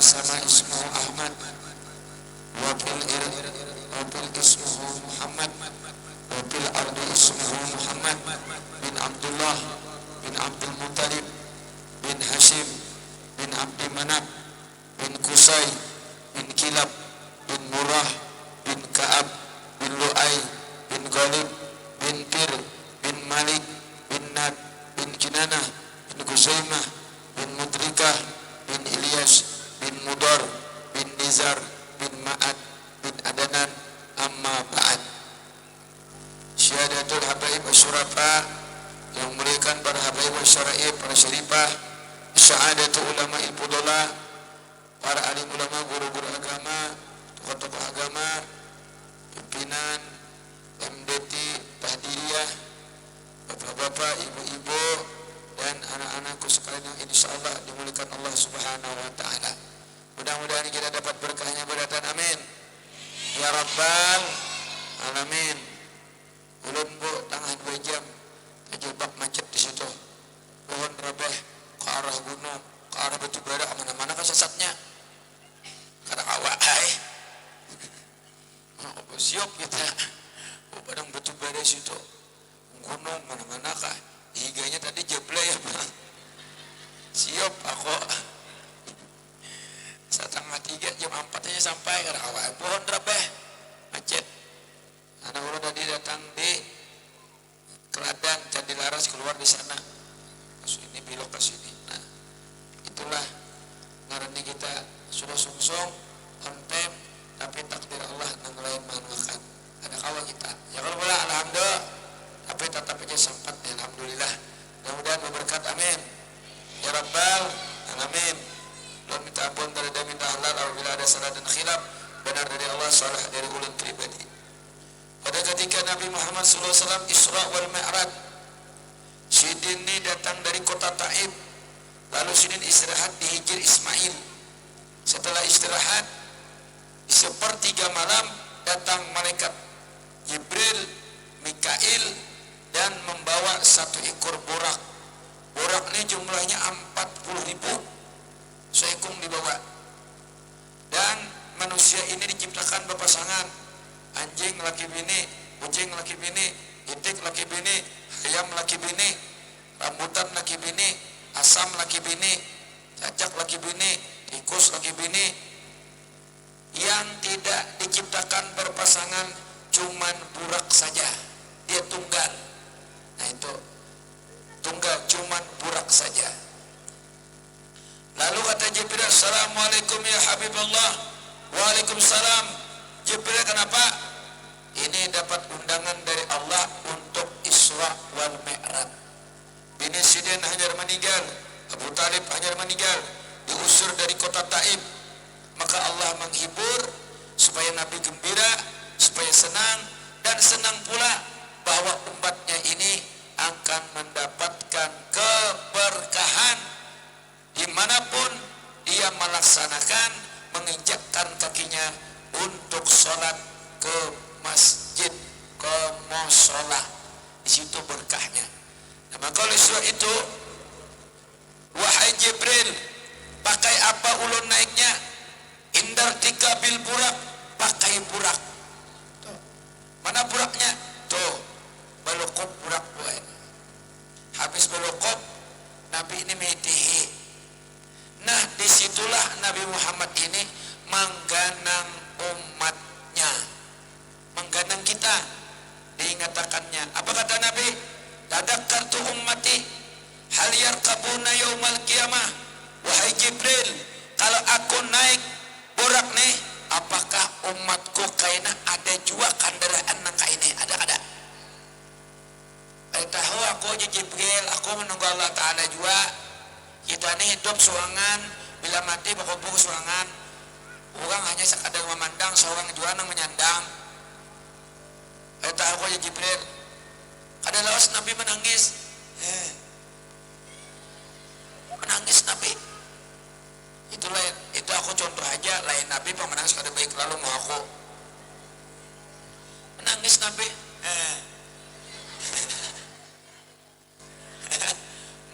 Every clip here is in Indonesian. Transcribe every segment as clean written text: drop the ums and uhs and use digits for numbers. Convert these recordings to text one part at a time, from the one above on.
sama ismuhu Ahmad wa fil ismuhu Muhammad wa fil ardi ismuhu Muhammad bin Abdullah bin Abdul Muttalib bin Hashim bin Abdi Manaf bin Qusay bin Kilab bin Murrah bin Ka'ab bin Lu'ay bin Ghalib bin Fir bin Malik bin Nad bin Kinanah bin Gusaimah bin Mudrikah bin Ilyas bin Mudar bin Nizar bin Ma'ad bin Adanan amma ba'ad. Syahadatul habaib asyurafa, yang memuliakan para habaib asyaraib, para syarifah. Syahadatul ulama il-fudala, para alim ulama, guru-guru agama, tokoh-tokoh agama, pimpinan MDT Tahdiriyah, bapak-bapak, ibu-ibu, dan anak-anakku sekalian yang insyaallah dimuliakan Allah Subhanahu wa taala. Mudah-mudahan kita dapat berkahnya beratan, amin ya rabbal alamin. Ulun bu tengah 2 jam terjebak macet di situ. Pohon rabeh ke arah gunung, ke arah batu bara, mana-mana kesesatnya. Karena awak siap kita. Padang batu bara situ. Gunung mana-mana kah? Higanya tadi jeble ya bang. Siap aku. 2:30 jam 4 aja sampai karena awal pohon rabeh macet. Anak ulun tadi datang di Keladang, Candi Laras, keluar di sana. Masuk ini belok ke sini. Nah, itulah ngarannya kita sudah sungsung on time, tapi takdir Allah nang lain manuakan. Ada kawan kita. Ya kalau bola alhamdulillah, tapi tetap aja sempat ya, alhamdulillah. Mudah-mudahan berberkat, amin. Ya rabbal alamin. Lalu minta ampun dari dan minta halal apabila ada salah dan khilaf, benar dari Allah, salah dari ulun pribadi. Pada ketika Nabi Muhammad SAW Isra wal Mi'raj, Sidin ini datang dari kota Taib, lalu Sidin istirahat di Hijr Ismail. Setelah istirahat, di 1/3 malam datang malaikat Jibril, Mikail, dan membawa 1 ekor borak. Borak ini jumlahnya 40.000 seekung dibawa. Dan manusia ini diciptakan berpasangan, anjing laki bini, kucing laki bini, itik laki bini, ayam laki bini, rambutan laki bini, asam laki bini, cacak laki bini, tikus laki bini. Yang tidak diciptakan berpasangan cuman burak saja, dia tunggal. Nah itu tunggal, cuman burak saja. Lalu kata Jibril, Assalamualaikum ya Habibullah. Waalaikumsalam. Jibril, kenapa? Ini dapat undangan dari Allah untuk Isra wal Mi'raj. Bini Sidin hanyar meninggal, Abu Talib hanyar meninggal, diusir dari kota Taib. Maka Allah menghibur supaya Nabi gembira, supaya senang, dan senang pula bahwa umatnya ini akan mendapatkan keberkahan dimanapun dia melaksanakan, menginjakkan kakinya untuk sholat ke masjid, ke musola. Di situ berkahnya. Nah, maka oleh sebab itu, wahai Jibril, pakai apa ulun naiknya? Indar tika bil burak, pakai burak. Tuh. Mana buraknya? Tuh, balukop burak buat. Habis balukop, Nabi ini metihi. Nah, disitulah Nabi Muhammad ini mengganang umatnya, mengganang kita. Diingatakannya, apa kata Nabi? Tadakkartu ummati hal yarkabuna yaumal qiyamah. Wahai Jibril, kalau aku naik borak nih, apakah umatku kaina ada jua kendaraan nang kaini? Ada. Tahu aku Jibril, aku menunggu Allah Ta'ala jua. Kita ini hidup suangan, bila mati bakobuk suangan. Orang hanya sekadar memandang, seorang jua nang menyandang. Tahu aku Jibril. Ada lawas Nabi menangis. Menangis Nabi. Itu aku contoh aja, lain Nabi pemenang sekadar baik lalu mau aku. Menangis Nabi.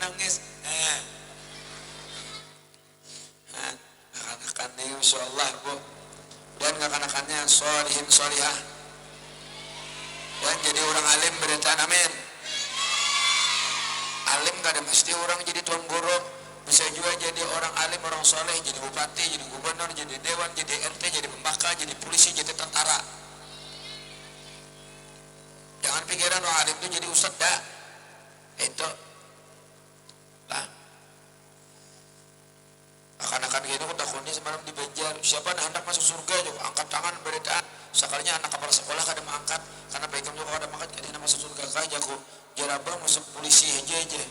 Nangis. Akan Masya Allah Bu, dan kekanakannya sholihin sholihah, dan jadi orang alim beritaan amin. Alim kada mesti orang jadi tuan guru, bisa juga jadi orang alim, orang soleh, jadi bupati, jadi gubernur, jadi dewan, jadi RT, jadi pembaka, jadi polisi, jadi tentara. Jangan pikiran orang alim itu jadi ustadz dah. Itu lah. Akan-akan gitu aku takutnya semalam di Banjar, siapa yang hendak masuk surga juga angkat tangan beritaan. Sekalinya anak kepala sekolah kada mengangkat, karena baiknya juga kada mengangkat, kada masuk surga aja aku. Jarabah masuk polisi aja.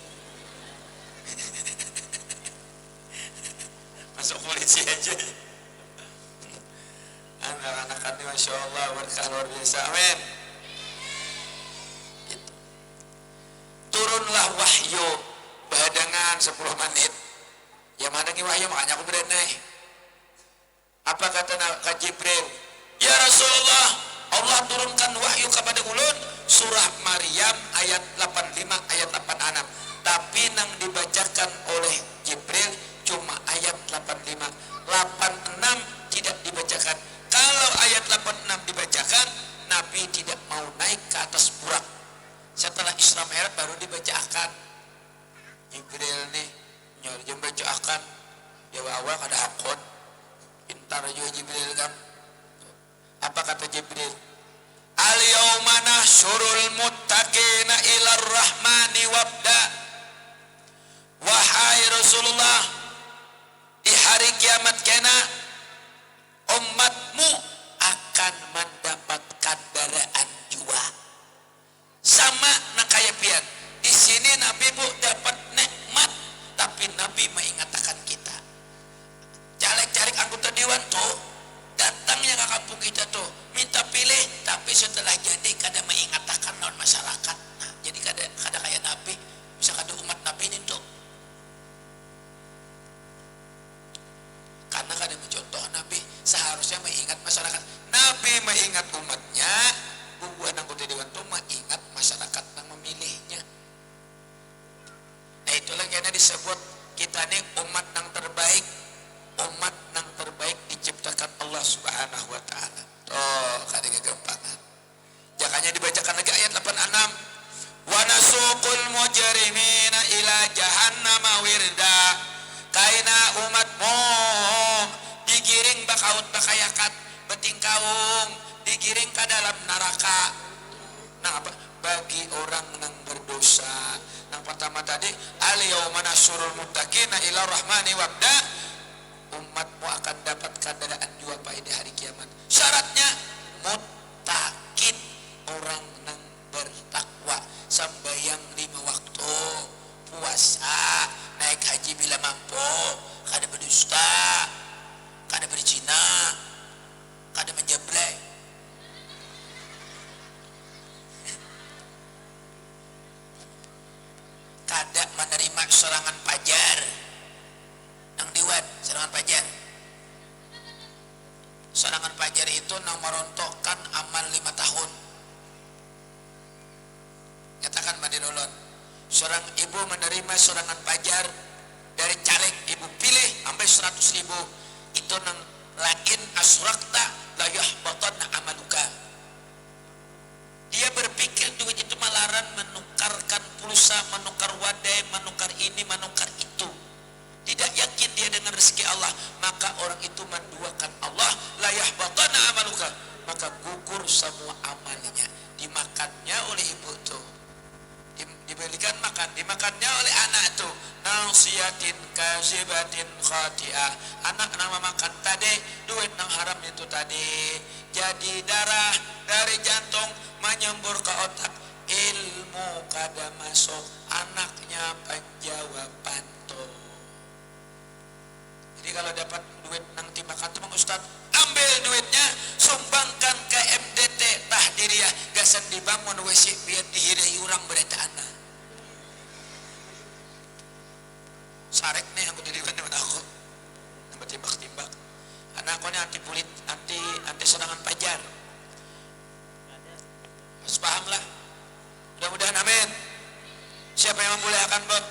Masuk polisi aja. Anak-anak ini Masya Allah berkah luar biasa. Amin. Gitu. Turunlah wahyu bahadangan 10 menit. Yang madangi wahyu makanya aku bereneh. Apa kata Jibril? Ya Rasulullah, Allah turunkan wahyu kepada ulun surah Maryam ayat 85 ayat 86. Tapi nang dibacakan oleh Jibril cuma ayat 85. 86 tidak dibacakan. Kalau ayat 86 dibacakan, Nabi tidak mau naik ke atas burak. Setelah Isra Mi'raj baru dibacakan. Jibril nih nyari jam bacakan. Ya awal kada hakon. Pintar juga Jibril kan. Apa kata Jibril? Al-yawma nahsyurul muttaqina ilar rahmani wabda. Wahai Rasulullah, di hari kiamat kena umatmu akan mendapatkan daraan jua. Sama nakaya pian. Di sini Nabi Bu dapat nikmat, tapi Nabi mengingatkan kita. Caleg-caleg anggota dewan tuh datangnya ke kampung kita tuh minta pilih, tapi setelah jadi kada mengingatkan non masyarakat. Nah, jadi kada kayak Nabi, bisa kada umat Nabi ini tuh. Karena kada mencontoh Nabi, seharusnya mengingat masyarakat. Nabi mengingat umatnya, bubuhan anggota dewan tuh mengingat masyarakat yang memilihnya. Nah itulah karena disebut kita nih umat yang terbaik. Umat yang terbaik diciptakan Allah Subhanahu wa ta'ala. Oh, kada kegampangan. Jangannya dibacakan lagi ayat 86. Wa nasuqul mujrimina ila jahannama wirda. Kaina umatmu digiring bakaut bakayakat beting kaung, digiring ke dalam neraka. Nah apa? Bagi orang yang berdosa. Yang pertama tadi al-yawma nasyurul muttaqina ila rahmani wabda. Umatmu akan dapatkan daraan jua pada hari kiamat. Syaratnya muttaqin, orang yang bertakwa, sembahyang 5 waktu, puasa, naik haji bila mampu, kada berdusta, kada berzina, kada menjeblek. Kada menerima serangan pajar. Nang diwat serangan pajar. Serangan pajar itu nang merontokkan amal 5 tahun. Katakan Madirulun, seorang ibu menerima serangan pajar dari caleg ibu pilih sampai 100.000. Itu nang lain asrakta la yahbatanna amaluka. Dia berpikir duit itu malaran menukarkan pulsa, menukar wadai, menukar ini, menukar itu. Tidak yakin dia dengan rezeki Allah, maka orang itu menduakan Allah, la yahbatanna amaluka, maka gugur semua amalnya. Dimakannya oleh ibu itu, diberikan makan, dimakannya oleh anak itu. Nasiyatin kazibatin khati'ah. Anak nama makan tadi, duit nang haram itu tadi. Jadi darah dari jantung menyembur ke otak. Ilmu kada masuk, anaknya penjawaban tuh. Jadi kalau dapat duit nang timakan tuh Mang Ustad, ambil duitnya, sumbangkan ke MDT Tahdiriyah, gasan dibangun WC biar dihirai orang berita anak. Sarek nih aku dirikan dengan aku, nambah timbak-timbak. Anak aku nih anti pulit, anti serangan pajar. Harus paham lah. Mudah-mudahan amin. Siapa yang memuliakan Bob?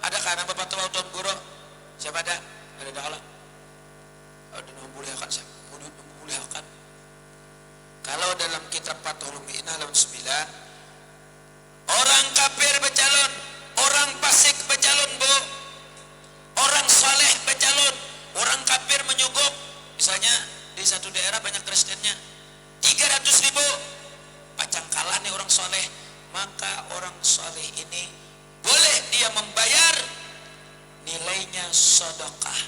Ada karena Bapak tua Tuan Guru? Siapa ada? Ada Allah. pada membolehkan saya membolehkan. Kalau dalam kitab Fathul Mu'in halaman 9, orang kafir bercalon, orang fasik bercalon, Bu. Orang soleh bercalon, orang kafir menyogok. Misalnya di satu daerah banyak Kristennya, 300.000 pacang kalah nih orang soleh. Maka orang soleh ini boleh dia membayar nilainya sedekah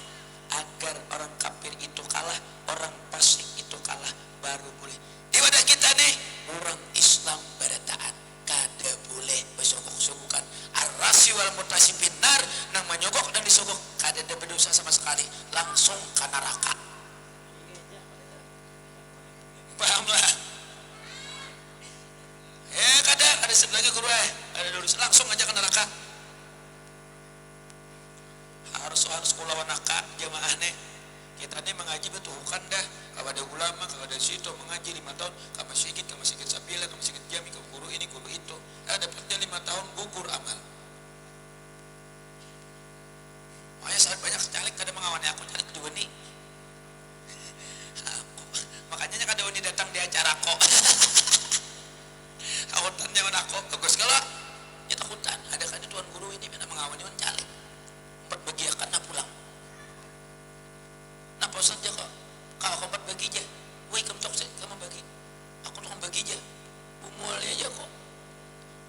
agar orang kafir itu kalah, orang fasik itu kalah, baru boleh. Di wadah kita nih orang Islam berataan kada boleh bersogok-sogokan. Ar-rasi wal mutasi binar, nang menyogok dan disogok kada ada berdosa sama sekali, langsung ke neraka. Pahamlah? Kada ada sebelah lagi guru ada lurus langsung aja ke neraka. Harus kulawan naka jamaah nih. Kita nih mengaji betul kan dah. Kalau ada ulama, kalau ada situ mengaji 5 tahun, ke masjid Sabila, ke masjid Jami, ke guru ini, guru itu. Dapatnya 5 tahun gugur amal. Makanya saat banyak caleg kada mengawani aku caleg kedua nih. Makanya kada wani datang di acara kok. Akuntannya mana kok bagus kalau ya takutan. Ada kan tuan guru ini mana mengawani wan caleg. Bagiakan na pulang. Napa saja kok? Kalau kau bagi aja, woi kamu cok kamu bagi. Aku tukang bagi aja. Bumul aja kok.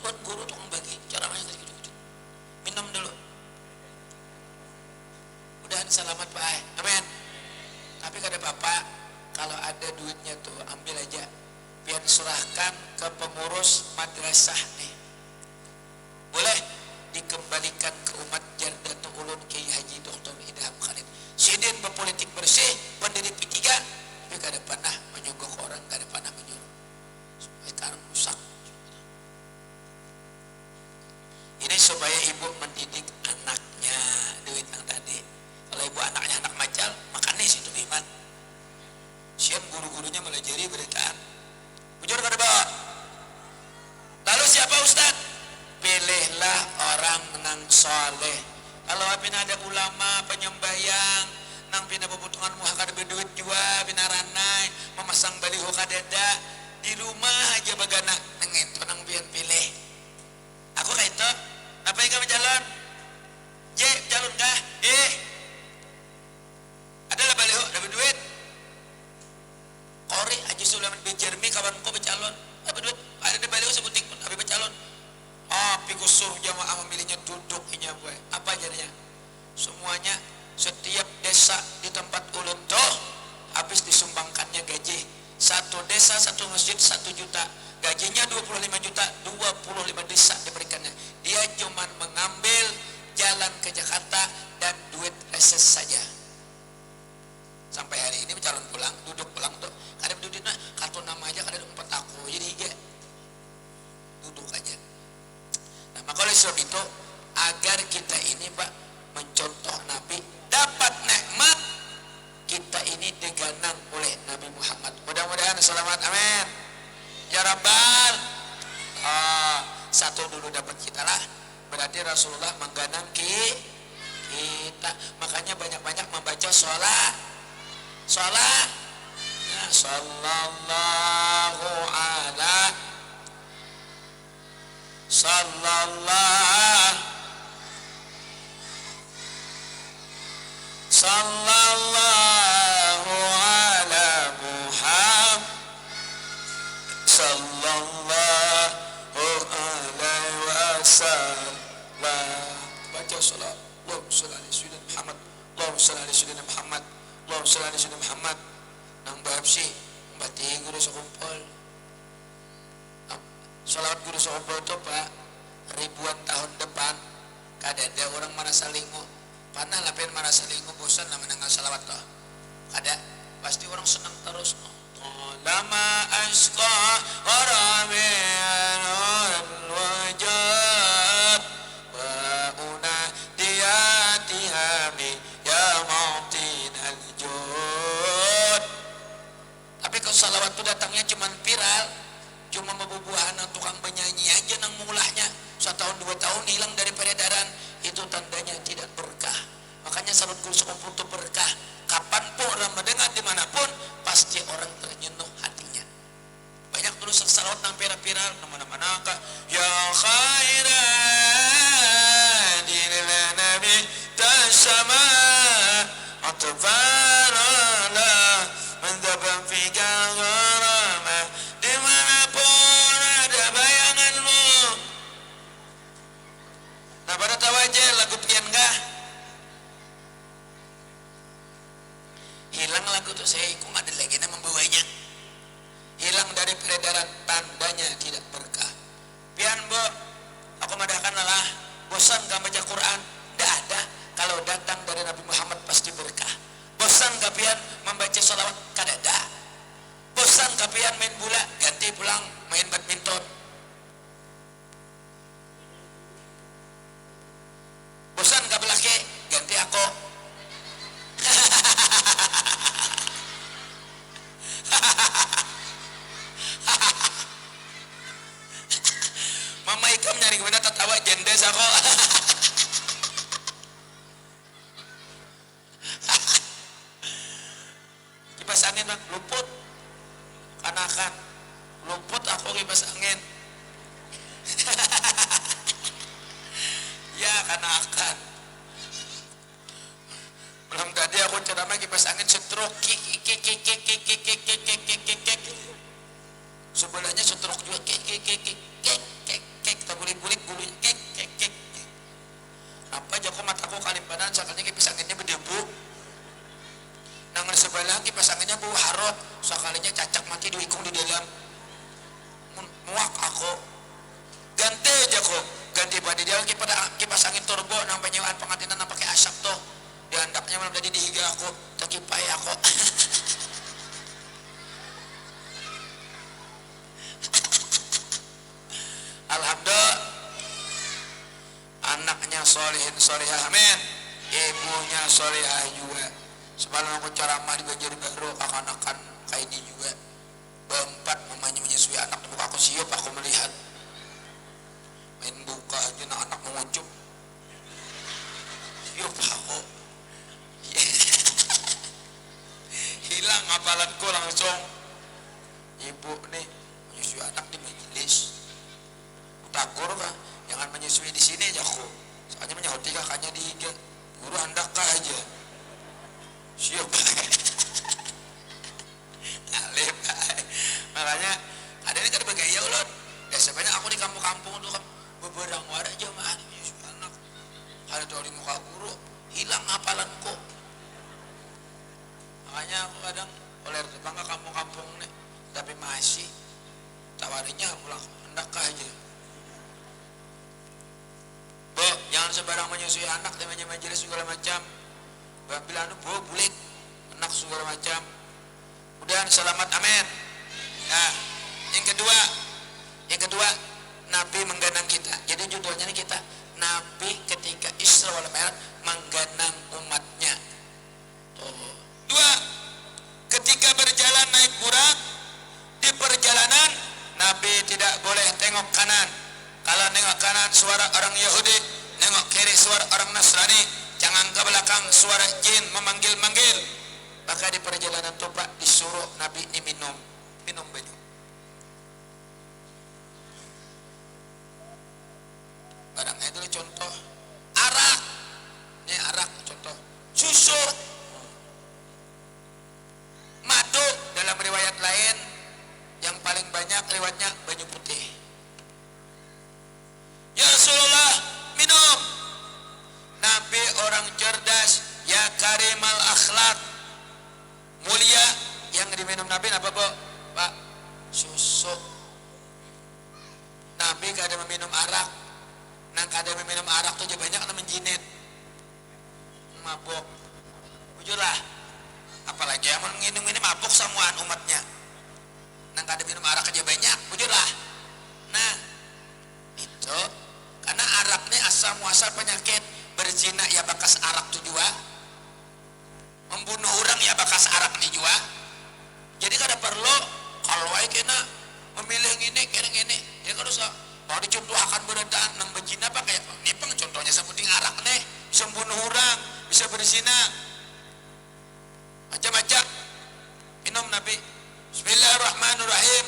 Tuan guru tukang bagi. Cara macam gitu. Minum dulu. Udahan selamat Pak. Amin. Tapi kada apa-apa. Kalau ada duitnya tuh ambil aja. Biar serahkan ke pengurus madrasah nih. Boleh dikembalikan ke umat Jardatul Ulun Kiai Haji Dr. Idham Khalid. Sidin berpolitik bersih, pendiri P3, tapi kada pernah menyogok orang, kada pernah menyuruh. Sekarang rusak. Ini supaya ibu mendidik anaknya duit yang tadi. Kalau ibu anaknya anak macal, makannya situ iman. Sian guru-gurunya melajari beritaan. Bujur kada bawa. Lalu siapa Ustaz? Pilihlah orang nang soleh. Kalau apina ada ulama penyembayang nang pina kebutuhan muha kada berduit jua pina ranai memasang baliho kadeda di rumah aja bagana nang itu nang pian pilih. Aku kayak itu apa yang kamu jalan? Jalan kah? Adalah baliho ada berduit. Kori Haji Sulaiman bin Jermi kawanku bercalon. Apa duit? Ada di baliho sebuting pun abi bercalon. Tapi suruh jamaah memilihnya duduk inya gue. Apa jadinya? Semuanya setiap desa di tempat ulun tuh habis disumbangkannya gaji. Satu desa satu masjid 1 juta. Gajinya 25 juta, 25 desa diberikannya. Dia cuma mengambil jalan ke Jakarta dan duit reses saja. Sampai hari ini calon pulang, duduk pulang tuh. Kada duduknya kartu nama aja kada empat aku. Jadi duduk aja. Maka oleh sebab itu agar kita ini Pak mencontoh Nabi dapat nikmat kita ini diganang oleh Nabi Muhammad. Mudah-mudahan selamat amin. Ya Rabbal. Satu dulu dapat kita lah. Berarti Rasulullah mengganang kita. Makanya banyak-banyak membaca sholat. Ya, sallallahu ala sallallahu ala Muhammad sallallahu alaihi wasallam. Baca salat. Allahumma shalli ala sayyidina Muhammad. Allahumma shalli ala sayyidina Muhammad. Allahumma shalli ala sayyidina Muhammad. Nang babsi bati guru sekumpul. Salawat guru sekumpul itu Pak ribuan tahun depan kada ada orang merasa lingu. Panah lah pengen merasa lingu bosan lah mendengar salawat toh. Kada pasti orang senang terus. Lama asqa warabi'an wajad wa unadiyatihami ya mautin al-jud. Tapi kalau salawat itu datangnya cuma viral, cuma membubuhan tukang penyanyi aja nang mulahnya 1 tahun 2 tahun hilang dari peredaran, itu tandanya tidak berkah. Makanya salat guru sekumpul itu berkah. Kapan pun orang mendengar viral mana-mana ka ya khairan dinil nabi tasama atfarana mendabam fika gharama dimanapun ada bayanganmu. Nah pada tahu aja lagu pian kah? Hilang lagu tuh saya ikut ada lagi yang membawanya. Hilang dari peredaran, tandanya tidak berkah. Pian bo, aku madahkan lah. Bosan gak baca Quran? Tidak ada. Kalau datang dari Nabi Muhammad pasti berkah. Bosan gak pian membaca sholawat? Kadada. Bosan gak pian main bola? Ganti pulang main badminton. Bosan gak belake? Ganti aku. Mama Ikam nyari kemana tertawa jendes aku. Kipas angin bang, luput kanakan luput aku kipas angin. Ya kanakan belum tadi aku ceramah kipas angin setruk kik sebelahnya setruk juga kik kita bulit-bulit kik apa aja kok mataku kalimpanan sakanya kipas anginnya berdebu nang sebelah kipas anginnya bau harot sakalinya cacak mati diikung di dalam muak aku ganti aja kok ganti pada dia kipas angin turbo nang penyewaan pengantinan nang pakai asap tuh diandaknya malam tadi dihiga aku terkipai aku. Alhamdulillah anaknya solihin solihah amin, ibunya solihah juga. Semalam aku ceramah di Banjarbaru akan-akan kayak ini juga berempat mamanya menyusui anak buka aku siup aku melihat main buka aja anak menguncup siup aku hilang hafalanku langsung. Ibu nih menyusui anak di majelis takur kah jangan menyusui di sini aja aku soalnya menyahoti kakaknya di higa guru handaka aja siap ngalip makanya ada ini kan bergaya ulun biasanya aku di kampung-kampung tuh kan beberang wadah jamaah menyusui anak ada tuh di muka guru hilang hafalanku. Makanya aku kadang oleh bangga kampung-kampung nih tapi masih tawarinya pulang handaka aja. Bo, jangan sembarang menyusui anak temanya majelis segala macam. Bila anu bo bulik anak segala macam. Kemudian selamat amin. Nah, yang kedua Nabi mengganang kita. Jadi judulnya ini kita Nabi ketika Isra wal Mi'raj mengganang umatnya. Tuh. Dua, ketika berjalan naik burak di perjalanan Nabi tidak boleh tengok kanan. Kalau nengok kanan suara orang Yahudi, nengok kiri suara orang Nasrani, jangan ke belakang suara jin memanggil-manggil. Maka di perjalanan itu Pak disuruh Nabi ini minum banyu. Barangnya itu contoh arak, ini arak contoh susu, madu dalam riwayat lain yang paling banyak riwayatnya banyu putih. Ya Rasulullah minum. Nabi orang cerdas, ya karimal akhlak, mulia. Yang diminum Nabi apa bu? Pak, susu. Nabi gak ada meminum arak. Nang gak ada meminum arak tuh banyak yang menjinit, mabuk. Jujurlah, apalagi yang minum ini mabuk samuan umatnya. Nang gak ada minum arak aja banyak, jujurlah. Nah, itu karena arak ini asal muasal penyakit. Berzina ya bakas arak tuh juga, membunuh orang ya bakas arak nih juga. Jadi kada perlu kalau wae kena memilih ini kena ini. Ya kalau usah mau dicontohkan berentaan nang berzina apa kayak ini peng contohnya seperti arak nih bisa membunuh orang, bisa berzina macam-macam. Minum Nabi. Bismillahirrahmanirrahim.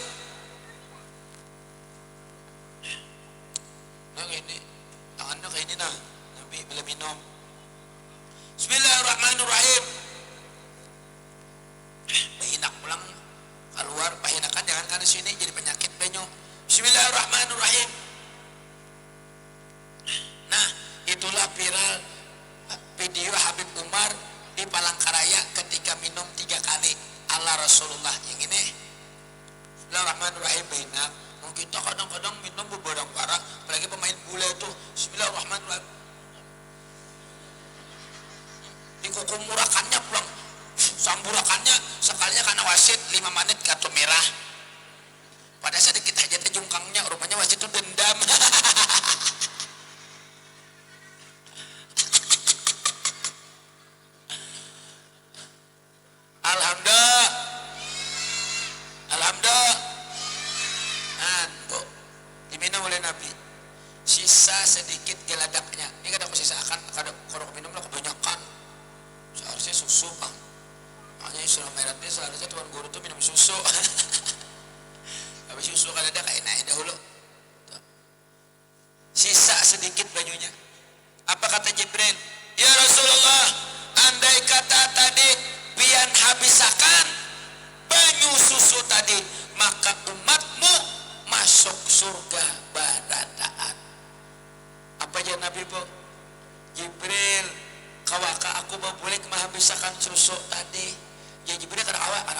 sini jadi penyakit banyu. Bismillahirrahmanirrahim. Nah, itulah viral video Habib Umar di Palangkaraya ketika minum 3 kali ala Rasulullah. Yang ini Bismillahirrahmanirrahim benak. Mungkin kita kadang-kadang minum beberapa parah, apalagi pemain bola itu Bismillahirrahmanirrahim. Dikukumurakannya pulang, samburakannya sekalinya karena wasit 5 menit kartu merah. Pada sedikit aja jungkangnya, rupanya wasit itu dendam. Alhamdulillah, Bu, diminum oleh Nabi. Sisa sedikit geladaknya. Ini kadang sisakan, kadang kalau minum lah kebanyakan. Seharusnya susu, Bang. Makanya Islam Meratnya seharusnya Tuan Guru tuh minum susu. Habis susu kan ada kayak naik dahulu. Sisa sedikit banyunya. Apa kata Jibril? Ya Rasulullah, andai kata tadi pian habisakan banyu susu tadi, maka umatmu masuk surga barataan. Apa aja Nabi Bu? Jibril, kawaka aku mau boleh menghabiskan susu tadi. Ya Jibril kada awak,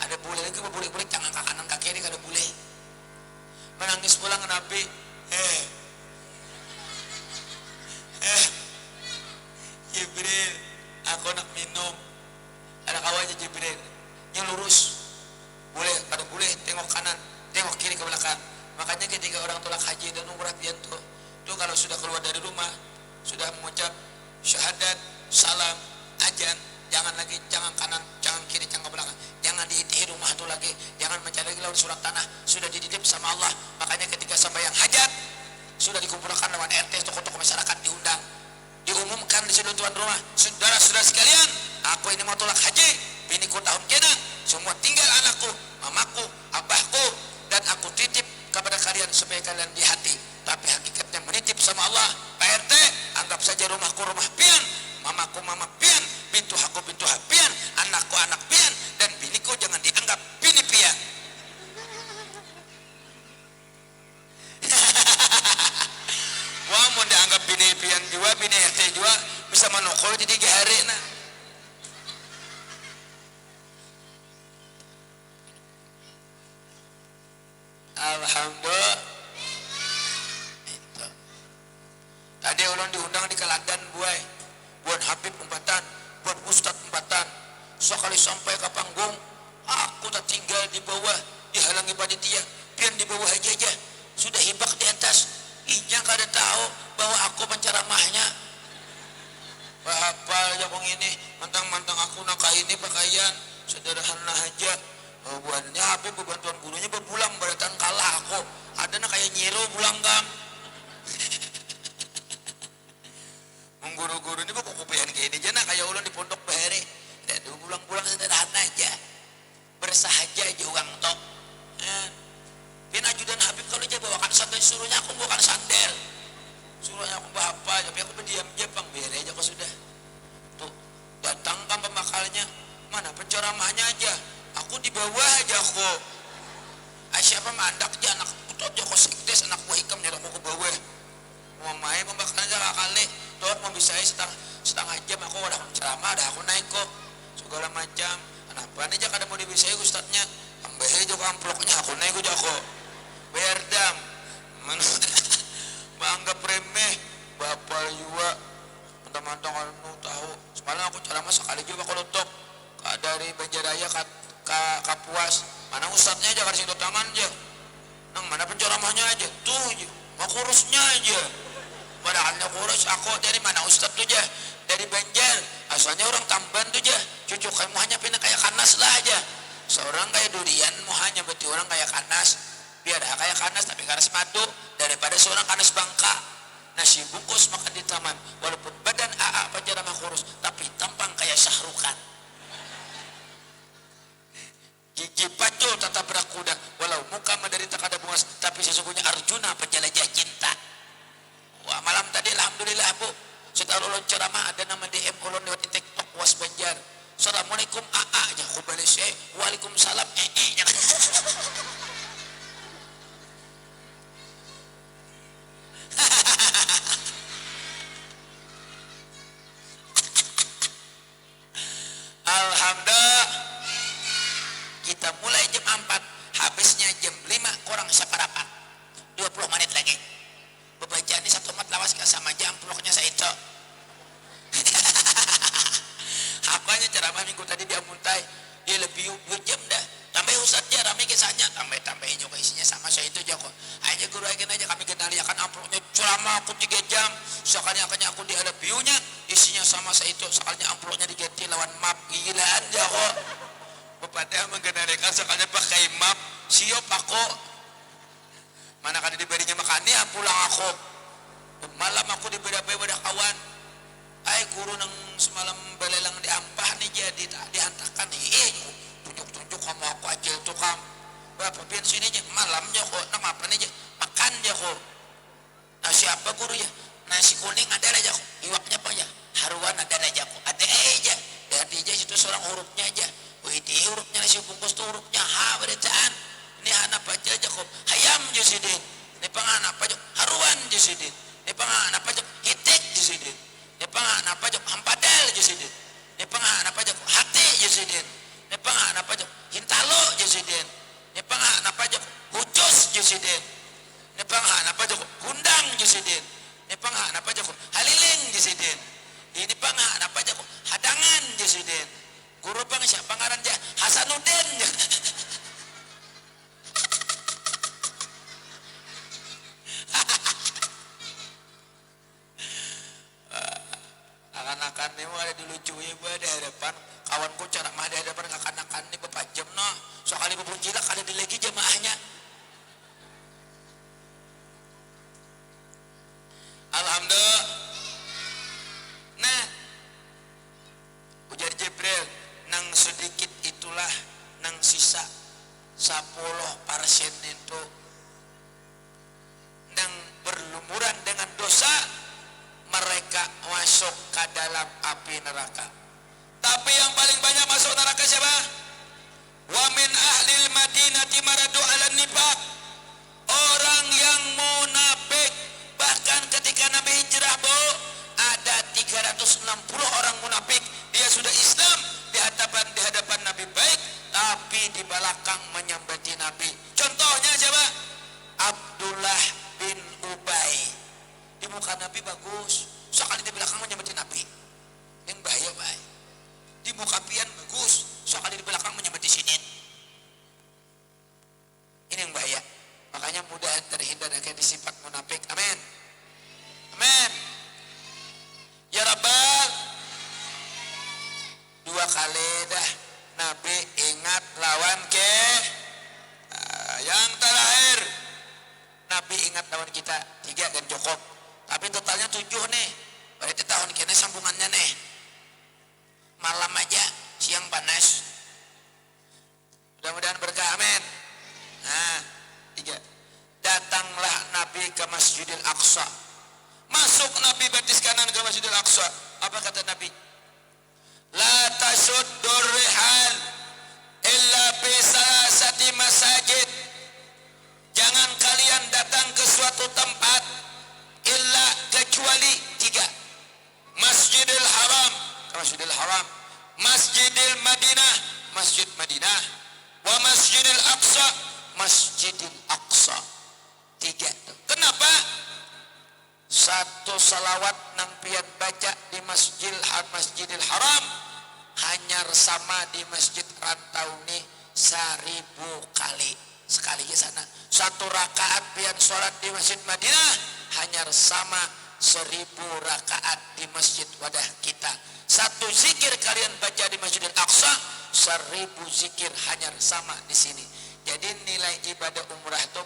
ada boleh lagi mau boleh jangan ke kanan ke kiri kada boleh. Menangis pulang Nabi. Jibril, aku nak minum. Ada kawannya Jibril, yang lurus. Boleh, kada boleh tengok kanan, tengok kiri ke belakang. Makanya ketika orang tolak haji dan umrah pian tuh kalau sudah keluar dari rumah, sudah mengucap syahadat, salam, ajan, jangan lagi, jangan kanan, jangan kiri, jangan ke belakang. Jangan diitihi rumah itu lagi, jangan mencari lagi lawan surat tanah, sudah dititip sama Allah. Makanya ketika sembahyang hajat, sudah dikumpulkan lawan RT, tokoh-tokoh masyarakat diundang, diumumkan di seluruh tuan rumah, saudara-saudara sekalian, aku ini mau tolak haji, biniku tahun kena, semua tinggal anakku, mamaku, abahku, dan aku titip kepada kalian supaya kalian di hati, tapi hakikatnya menitip sama Allah. Pak RT, anggap saja rumahku rumah pian, mamaku mama pian, bintu aku bintu hak pian, anakku anak pian, dan biniku jangan dianggap bini pian. Wah, mau dianggap bini pian juga, bini RT juga, bisa menukul jadi 3 hari nah. Alhamdulillah. Itu. Tadi ulun diundang di Kaladan buai, buat Habib umpatan, buat Ustadz umpatan. Sekali sampai ke panggung, aku tak tinggal di bawah, dihalangi panitia, pian di bawah aja. Sudah hibak di atas. Ijang kada tahu bahwa aku penceramahnya. Apa aja kong ini, mantang-mantang aku nak ini pakaian sederhana aja. Buatnya Habib bantuan gurunya berpulang beratan kalah aku. Ada nak kayak Nyiro pulang kam. Mengguru-guru ini kok kupian kayak ini aja nak kayak ulun di pondok bahari. Dan pulang-pulang sederhana aja. Bersahaja aja uang tok. Pian ajudan Habib kalau aja bawakan sandal, suruhnya aku bawakan sandal. Suruhnya aku bawa apa, tapi aku berdiam aja bang, biar aja kok sudah. Tuh, datangkan pemakalnya, mana penceramahnya aja. Aku di bawah aja kok. Siapa mandak aja anak putot aja kok sekdes anak buah hikam nyerah aku ke bawah. Mau main pembakaran aja kali. Tuh mau bisa setengah jam aku udah ceramah, dah aku naik kok. Segala macam. Kenapa nih aja kada mau dibisai ustadznya? Ambil aja kok amploknya aku naik aja kok. Bayar dam. Bangga remeh. Bapak juga. Mantap-mantap kalau tahu. Semalam aku ceramah sekali juga kalau tok. Dari Banjaraya ke Kapuas, mana ustadznya aja kasih tangan aja, nang mana penceramahnya aja, tuh aja, mau kurusnya aja, padahalnya kurus, aku dari mana ustadz tuh aja, dari Banjar, asalnya orang Tamban tuh aja, cucu kayak muhanya pindah kayak kanas lah aja, seorang kayak durian muhanya, berarti orang kayak kanas, biar kayak kanas tapi kanas madu, daripada seorang kanas bangka, nasi bungkus makan di taman, walaupun badan AA penceramah kurus, tapi tampang kayak Syahrukan. Gigi pacul tetap berakuda, walau muka menderita kada bungas, tapi sesungguhnya Arjuna penjelajah cinta. Wah, malam tadi alhamdulillah Bu, setelah ulun ceramah ada nama DM ulun lewat di TikTok Was Banjar. Assalamualaikum aa nya ku bales waalaikumsalam nya. Alhamdulillah kita mulai jam 4 habisnya jam 5 kurang separapat 20 menit lagi pembacaan ini satu mat lawas ke sama jam amploknya saya itu apanya ceramah minggu tadi dia muntai dia lebih 2 jam dah tambah ustadznya rame kisahnya tambah-tambahin juga isinya sama saya itu aja kok hanya guru aja kami kenali akan amploknya ceramah aku 3 jam sekali akannya aku di ada view-nya isinya sama saya itu sekali amploknya diganti lawan map gilaan aja kok Bapak mengenalkan sekali pakai map siop aku mana kali diberinya makannya pulang aku malam aku diberi bedak kawan ay guru nang semalam belelang diampah nih jadi dihantakan tunjuk-tunjuk kamu aku acil tukang berapa pian sini aja malamnya kok nang apa nih aja makan aja kok nasi apa guru ya nasi kuning ada aja kok iwaknya apa ya haruan ada aja kok ada aja dari aja situ seorang hurufnya aja wih di hurufnya nasi bungkus tuh hurufnya ha bacaan ini anak baca aja kok hayam jusidin ini pangan apa aja haruan jusidin ini pangan apa aja hitik jusidin ini pangan apa aja hampadal jusidin ini pangan apa aja hati jusidin ini pangan apa aja hintalo jusidin ini pangan apa aja hucus jusidin ini pangan apa aja kundang jusidin ini pangan apa aja haliling jusidin ini pangan apa aja hadangan jusidin guru bang siapa ngaran dia Hasanuddin akan-akan ini ada dilucuin di hadapan kawanku cara mah di hadapan akan-akan ini beberapa jam no soalnya berbunjilak ada di lagi jamaahnya alhamdulillah nah ujar Jibril nang sedikit itulah nang sisa 10% itu nang berlumuran dengan dosa mereka masuk ke dalam api neraka tapi yang paling banyak masuk neraka siapa? Wa min ahlil madinati maradu ala nifaq orang yang munafik bahkan ketika Nabi hijrah ada 360 orang munafik dia sudah Islam di hadapan Nabi baik tapi di belakang menyambati Nabi contohnya siapa? Abdullah bin Ubay di muka Nabi bagus sekali di belakang menyambati Nabi yang bahaya baik di muka pian bagus sekali di belakang menyambati sini ini yang bahaya makanya mudah terhindar dari sifat munafik amin amin ya Rabbal 2 kali dah Nabi ingat lawan ke yang terakhir Nabi ingat lawan kita 3 dan cukup tapi totalnya 7 nih berarti tahun kini sambungannya nih malam aja siang panas mudah-mudahan berkah amin nah 3 datanglah Nabi ke Masjidil Aqsa masuk Nabi batis kanan ke Masjidil Aqsa apa kata Nabi la tasuddur rihal illa bi salasati masajid jangan kalian datang ke suatu tempat illa kecuali 3 Masjidil Haram Masjidil Haram Masjidil Madinah Masjid Madinah wa Masjidil Aqsa Masjidil Aqsa 3 kenapa? 1 salawat nang pian baca di Masjidil Haram hanya sama di Masjid Rantauni 1000 kali sekali ke sana 1 rakaat pian sholat di Masjid Madinah hanya sama 1000 rakaat di masjid wadah kita 1 zikir kalian baca di Masjidil Aqsa 1000 zikir hanya sama di sini jadi nilai ibadah umrah itu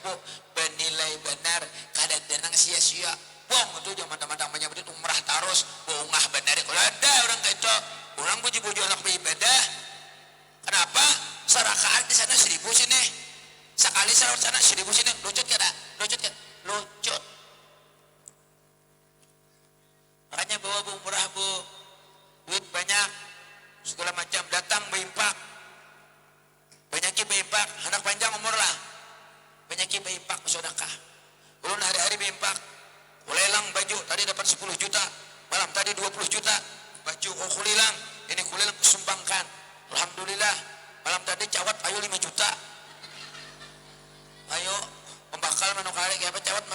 bernilai benar kada denang sia-sia bong itu zaman teman-teman menyebut umrah tarus bongah benar kalau ada orang kayak itu orang puji-puji anak beribadah kenapa serakaat di sana 1000 sini sekali salat sana 1000 sini lucut kada lucut kan lucut makanya bawa bu umrah bu duit banyak segala macam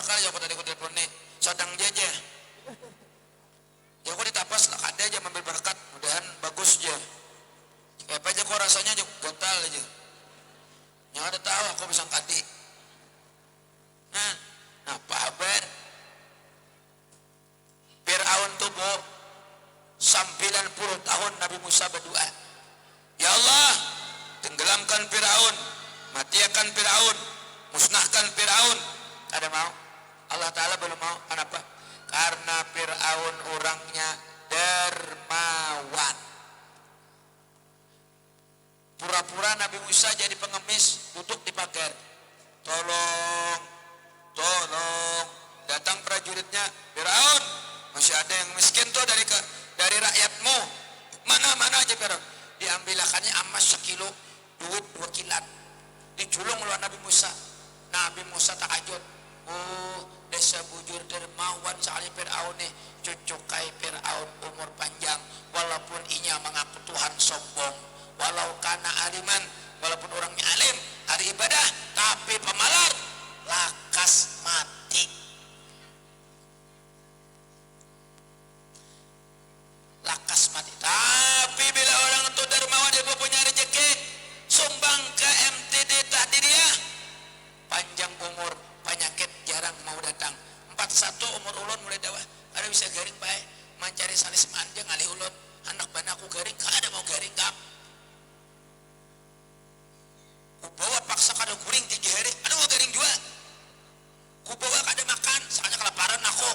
bakal ya aku tadi ku telepon nih sadang jeje ya aku ditapas lah ada aja ambil berkat mudahan bagus aja kayak apa aja kok rasanya aja gatal aja yang ada tahu aku bisa kati nah paber Fir'aun tuh 90 tahun Nabi Musa berdoa ya Allah tenggelamkan Fir'aun matiakan Fir'aun musnahkan Fir'aun ada mau Allah Ta'ala belum mau kenapa karena Fir'aun orangnya dermawan pura-pura Nabi Musa jadi pengemis duduk di pagar tolong datang prajuritnya Fir'aun masih ada yang miskin tuh dari rakyatmu mana aja Fir'aun diambilakannya emas 1 kilo duit 2 kilat diculung oleh Nabi Musa takajud desa bujur dermawan soalnya Fir'aun nih cucukai Fir'aun umur panjang walaupun inya mengaku Tuhan sombong walau kana aliman walaupun orangnya alim hari ibadah tapi pemalar lakas mati tapi bila orang itu dermawan dia punya rezeki sumbang ke MTD tadi dia panjang umur penyakit jarang mau datang 41 umur ulun mulai dakwah ada bisa garing baik mencari salis manjang alih ulun anak banaku garing ada mau garing kap ku bawa paksa kada guring 3 hari ada mau garing juga ku bawa kada makan soalnya kelaparan aku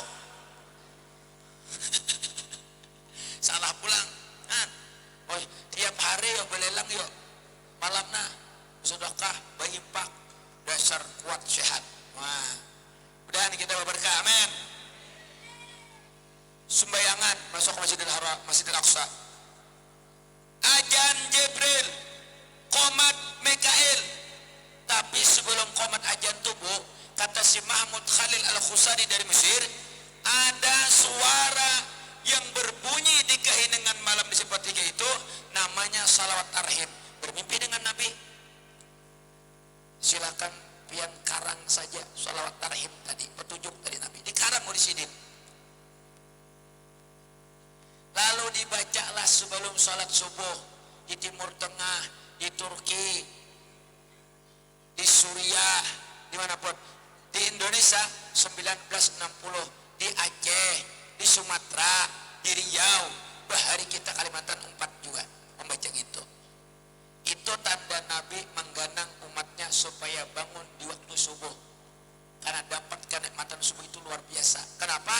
salah pulang tiap hari yuk belelang yuk malamnya sedekah bayimpak dasar kuat sehat wah udah kita berkah amin sembayangan masuk Masjidil Haram Masjidil Aqsa ajan Jibril qomat Mikail tapi sebelum qomat ajan tubuh kata si Mahmud Khalil Al-Khusari dari Mesir ada suara yang berbunyi di keheningan malam di sepertiga itu namanya salawat tarhib bermimpi dengan Nabi silakan pian karang saja salawat tarhib tadi petunjuk dari Nabi dikarang mau disidin lalu dibacalah sebelum salat subuh di Timur Tengah di Turki di Suriah dimanapun di Indonesia 1960 di Aceh di Sumatera, di Riau, bahari kita Kalimantan 4 juga membaca itu. Itu tanda Nabi mengganang umatnya supaya bangun di waktu subuh. Karena dapat kenikmatan subuh itu luar biasa. Kenapa?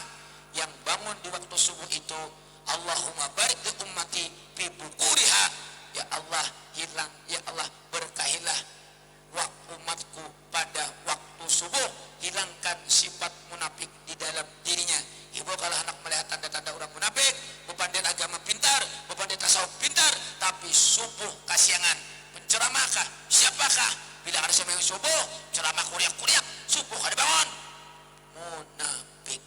Yang bangun di waktu subuh itu, Allahumma barik li ummati fi bukuriha. Ya Allah hilang, ya Allah berkahilah umatku pada waktu subuh. Hilangkan sifat munafik di dalam dirinya. Ibu kalau anak melihat tanda-tanda orang munafik, bepandian agama pintar, bepandian tasawuf pintar, tapi subuh kasiangan. Penceramahkah? Siapakah? Bila ada sembahyang subuh, ceramah kuriak-kuriak, subuh ada bangun. Munafik.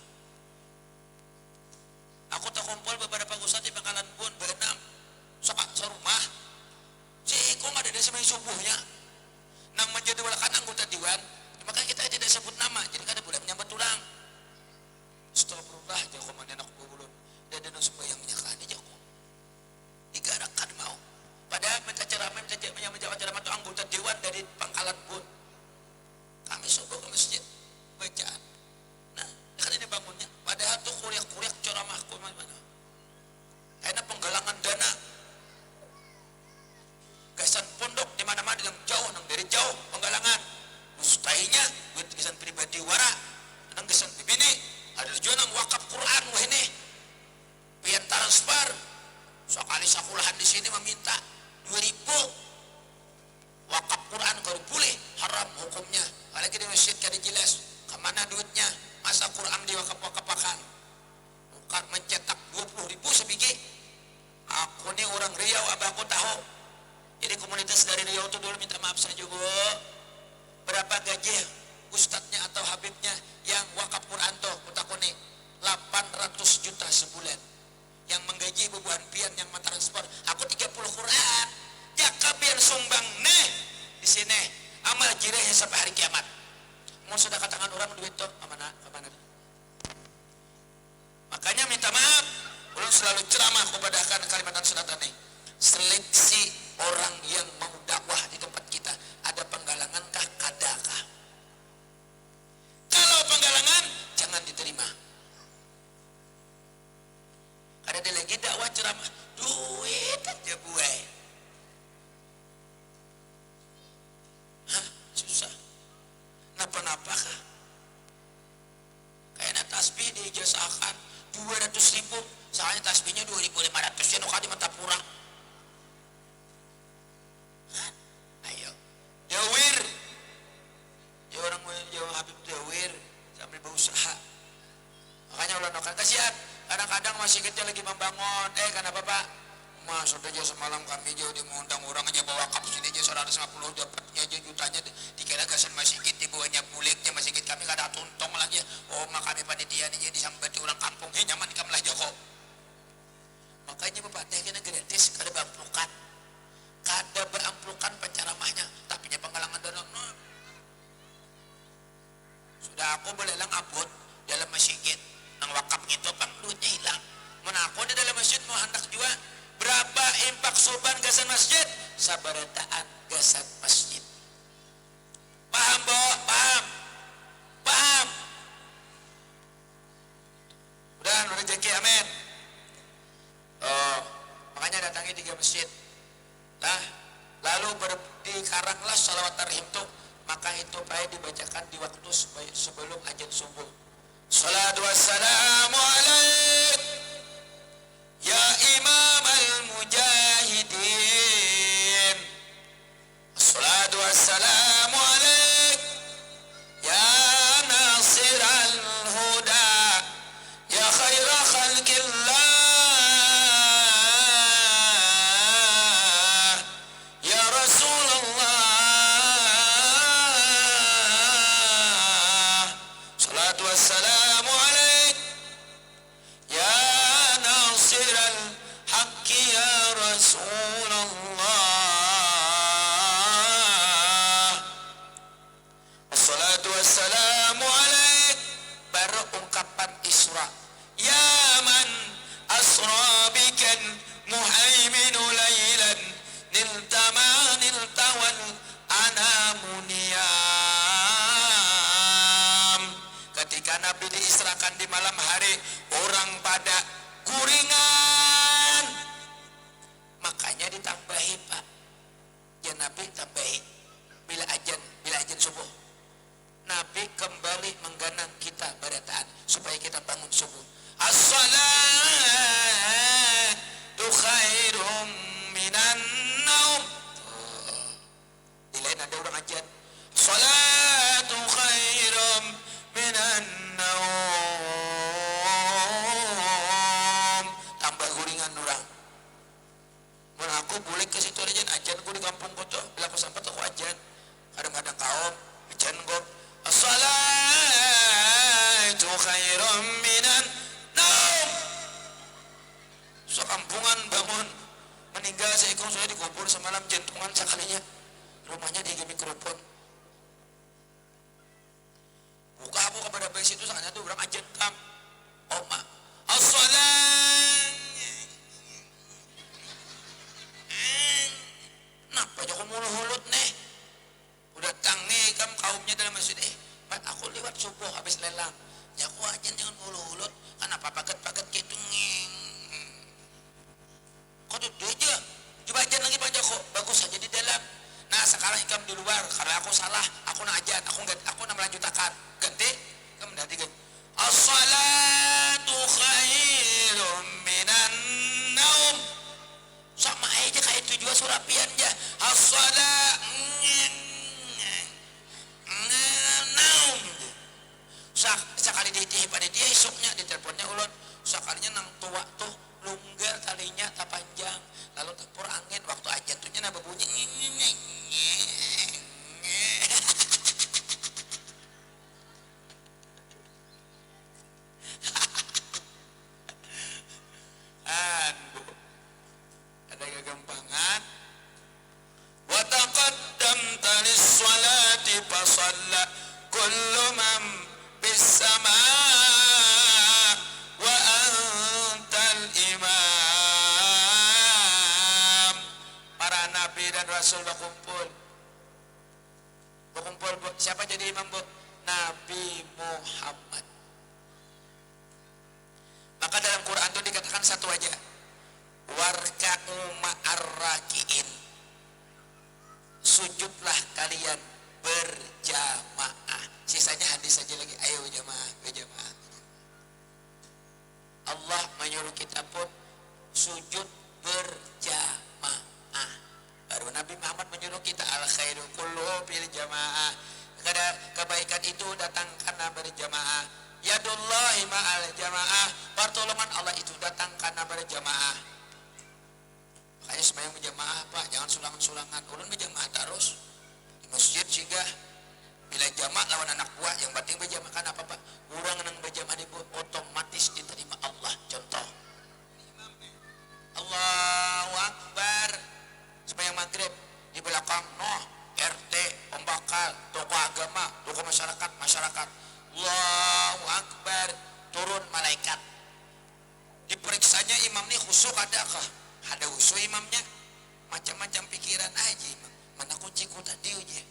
Aku tak kumpul beberapa ustaz di Bangkalan pun berenam, serumah. Kok nggak ada sembahyang subuhnya? Nang menjadwalkan anggota dewan, maka kita tidak sebut nama, jadi kada boleh menyambat tulang. Astagfirullah jauh komandan aku ulun dan ada sembahyangnya kan aja kok digarakan mau padahal minta ceramah menjawab ceramah itu anggota dewan dari Pangkalan pun kami subuh ke masjid bacaan nah kan ini bangunnya padahal tuh kuriak-kuriak ceramah mana karena penggalangan dana gasan pondok di mana-mana yang jauh dari jauh penggalangan mustahilnya buat gasan pribadi wara nang gasan bibini ada tujuan wakaf Quran wah ini pian transfer sekali sekolahan di sini meminta 2.000 wakaf Quran kalau boleh haram hukumnya apalagi di masjid kada jelas kemana duitnya masa Quran diwakaf-wakafakan bukan mencetak 20.000 sebiji aku nih orang Riau abah aku tahu jadi komunitas dari Riau itu dulu minta maaf saja bu berapa gaji ustadznya atau habibnya yang wakaf Quran toh utakuni 800 juta sebulan yang menggaji bebuan pian yang mentransfer aku 30 Quran jaka pian sumbang nih di sini amal jireh sampai hari kiamat mau sudah katakan orang duit tuh kemana kemana. Makanya minta maaf, ulun selalu ceramah kepada Kalimantan Selatan nih. Seleksi orang yang mau dakwah di tempat kita, ada penggalangan kah, kadakah? Kalau penggalangan jangan diterima. Karena dia lagi dakwah ceramah, duit aja buai. Hah, susah. Napa-napa kah? Kayaknya tasbih diijazahkan 200.000, soalnya tasbihnya 2.500 ya nuka di Matapura. Ayo, jawir, ya orang jauh Habib jawir sambil berusaha. Makanya ulah nokan kasihan. Kadang-kadang masih kita lagi membangun, kenapa Pak? Mas, sudah aja semalam kami jauh mengundang orang aja bawa kap sini aja 150 dapatnya aja jutanya dikira gasan masjid di bawahnya buliknya masjid kami kada tuntung lagi. Oh, maka kami panitia nih jadi sampai di orang kampung nyaman kam lah Joko. Makanya Bapak teh kena gratis kada beramplukan. Kada beramplukan penceramahnya, tapi nya penggalangan dana. Sudah aku boleh lang abot dalam masjid nang wakaf gitu Pak, duitnya hilang. Menaku di dalam masjid mau hendak juga berapa impak surban gasan masjid? Sabarataan gasan masjid. Paham, Bo? Paham? Paham? Udah rezeki, amin. Oh, makanya datangi 3 masjid. Lah, lalu dikaranglah salawat tarhim tuh, maka itu baik dibacakan di waktu sebelum azan subuh. Salatu wassalamu alaik ya imam al-mujahidin. Salatu wassalamu alaik ya nasir al-huda ya khaira khalqillah ya Rasulullah. Salatu wassalamu alaik ya nasir al-haqqi ya Rasulullah. Wassalatu wassalamu alaik, baru ungkapan Isra. Ya man asra bikan muhaiminu laylan niltawal anamuniyam. Ketika Nabi diisrakan di malam hari, orang pada kuringan. Makanya ditambahi Pak, ya Nabi tambahi bila ajan subuh. Nabi kembali mengganang kita barataan supaya kita bangun subuh. As-salatu khairum minan naum. Di lain ada orang ajan. Salatu khairum minan naum. Tambah guringan orang. Mun aku boleh ke situ ajan ku di kampung ko tuh. Bila aku sampai aku ajan. Kadang-kadang kaum ajan ko. As-salatu khairum minan naum. Sekampungan bangun meninggal seikung saya dikubur semalam jantungan sekalinya. Rumahnya di mikrofon. Buka aku kepada bayi situ sangatnya tuh orang ajan kam. Oma. As-salatu. Napa joko mulu-hulut nih? Udah tang nih kam kaumnya dalam masjid Mat aku lewat subuh habis lelang. Ya aku aja jangan mulu-hulut. Kenapa paket-paket gitu nging. Kok duduk aja? Coba aja lagi Pak Joko. Bagus aja di dalam. Nah sekarang ikam di luar. Karena aku salah. Aku nak ajan. Aku nak melanjutkan. Ganti. Kamu dah tiga. As-salatu khairum minan naum. Sama aja kayak itu juga surapian aja. As-salatu naum. Sekali ditih pada dia esoknya di teleponnya ulun. Sekalinya nang tua tuh lunggar talinya tak panjang. Lalu tempur angin waktu ajan tuhnya naba bunyi. Ada kegampangan kullu man bis sama wa antal imam. Para nabi dan rasul berkumpul. Siapa jadi imam, Bu? Nabi Muhammad. Maka dalam Quran itu dikatakan satu aja, warka'u ma'ar raki'in, sujudlah kalian berjamaah. Sisanya hadis saja lagi, ayo jamaah, berjamaah. Allah menyuruh kita pun sujud berjamaah. Baru Nabi Muhammad menyuruh kita al khairu kulluhu bil jamaah. Kebaikan itu datang karena berjamaah. Yadullahi ma'al jamaah, pertolongan Allah itu datang karena berjamaah. Makanya sembahyang berjamaah, Pak, jangan sulangan-sulangan. Ulun berjamaah terus di masjid sehingga bila jamaah lawan anak buah, yang penting berjamaah. Kan apa, Pak? Urang nang berjamaah itu otomatis diterima Allah. Contoh, Allahu Akbar sembahyang maghrib, di belakang RT, pembakal, tokoh agama, tokoh masyarakat. Allahu Akbar, turun malaikat. Diperiksanya imam ini khusyuk adakah? Ada khusyuk imamnya? Macam-macam pikiran aja imam. Mana kunciku tadi aja?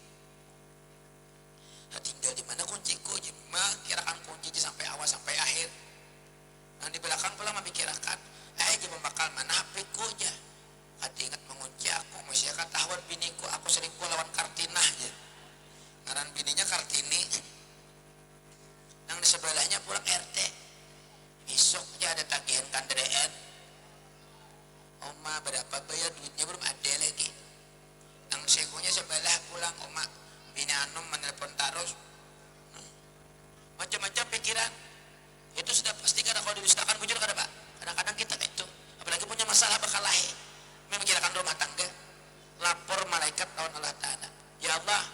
Tinggal di mana kunciku aja? Kirakan kunci sampai awal sampai akhir. Nah di belakang pula memikirkan, aja pembakal mana HP-ku aja? Hati ingat mengunci aku, masih ketahuan biniku, aku selingkuh lawan Kartina aja. Ngaran bininya Kartini. Yang di sebelahnya pulang RT. Besok aja ada tagihan kandreen. Oma berapa bayar duitnya belum ada lagi. Yang sekonya sebelah pulang oma bini Anum menelpon terus. Macam-macam pikiran. Itu sudah pasti karena kalau didustakan bujur kada, Pak. Kadang-kadang kita itu, apalagi punya masalah bakal lahir. Memikirkan rumah tangga, lapor malaikat lawan Allah Ta'ala. Ya Allah,